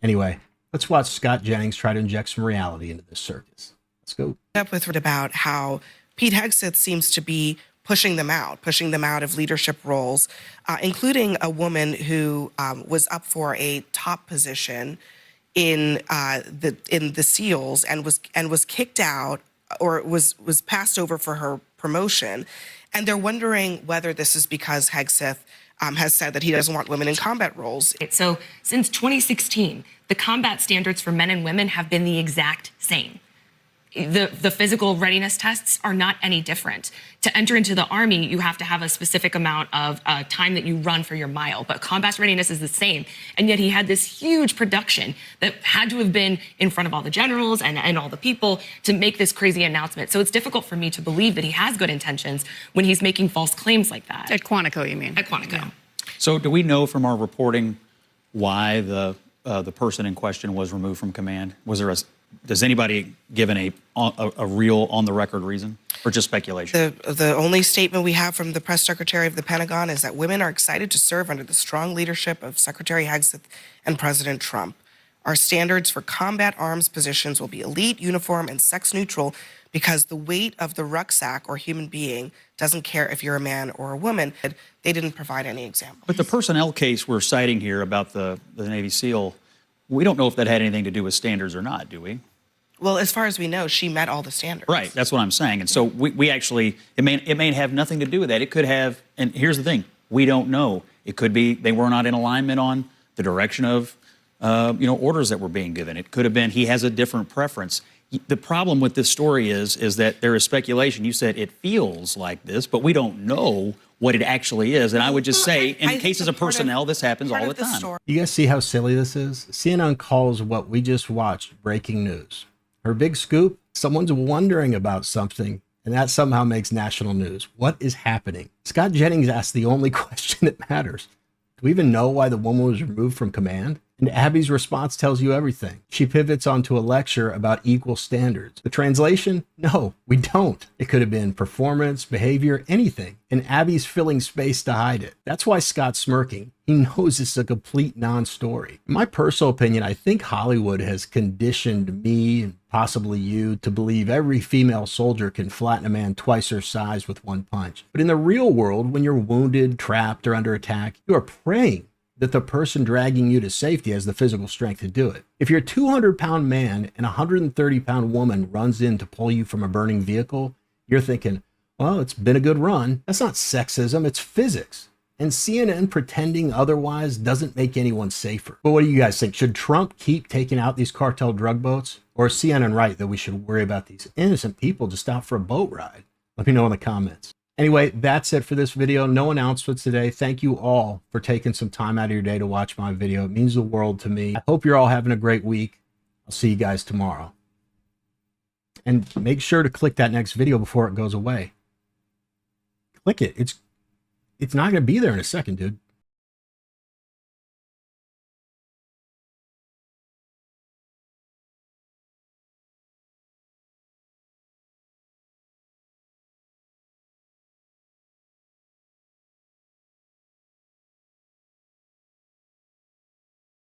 Anyway, let's watch Scott Jennings try to inject some reality into this circus. Let's go. Up with it about how Pete Hegseth seems to be pushing them out of leadership roles, including a woman who was up for a top position in the SEALs and was kicked out, or was passed over for her promotion. And they're wondering whether this is because Hegseth has said that he doesn't want women in combat roles. So since 2016, the combat standards for men and women have been the exact same. The physical readiness tests are not any different. To enter into the Army, you have to have a specific amount of time that you run for your mile, but combat readiness is the same. And yet he had this huge production that had to have been in front of all the generals and all the people to make this crazy announcement. So it's difficult for me to believe that he has good intentions when he's making false claims like that. At Quantico, you mean? At Quantico. Yeah. So do we know from our reporting why the person in question was removed from command? Was there does anybody give a real on-the-record reason, or just speculation? The only statement we have from the press secretary of the Pentagon is that women are excited to serve under the strong leadership of Secretary Hegseth and President Trump. Our standards for combat arms positions will be elite, uniform, and sex-neutral because the weight of the rucksack or human being doesn't care if you're a man or a woman. They didn't provide any examples. But the personnel case we're citing here about the Navy SEAL, we don't know if that had anything to do with standards or not, do we? Well, as far as we know, she met all the standards. Right, that's what I'm saying. And so we actually, it may have nothing to do with that. It could have, and here's the thing, we don't know. It could be they were not in alignment on the direction of, orders that were being given. It could have been he has a different preference. The problem with this story is that there is speculation. You said it feels like this, but we don't know what it actually is. And I would just say, in cases of personnel, this happens all the time. You guys see how silly this is? CNN calls what we just watched breaking news. Her big scoop, someone's wondering about something, and that somehow makes national news. What is happening? Scott Jennings asked the only question that matters. Do we even know why the woman was removed from command? And Abby's response tells you everything. She pivots onto a lecture about equal standards. The translation? No, we don't. It could have been performance, behavior, anything. And Abby's filling space to hide it. That's why Scott's smirking. He knows it's a complete non-story. In my personal opinion, I think Hollywood has conditioned me and possibly you to believe every female soldier can flatten a man twice her size with one punch. But in the real world, when you're wounded, trapped, or under attack, you are praying that the person dragging you to safety has the physical strength to do it. If you're a 200-pound man and a 130-pound woman runs in to pull you from a burning vehicle, you're thinking, well, it's been a good run. That's not sexism, it's physics. And CNN pretending otherwise doesn't make anyone safer. But what do you guys think? Should Trump keep taking out these cartel drug boats? Or is CNN right that we should worry about these innocent people just out for a boat ride? Let me know in the comments. Anyway, that's it for this video. No announcements today. Thank you all for taking some time out of your day to watch my video. It means the world to me. I hope you're all having a great week. I'll see you guys tomorrow. And make sure to click that next video before it goes away. Click it. It's not going to be there in a second, dude.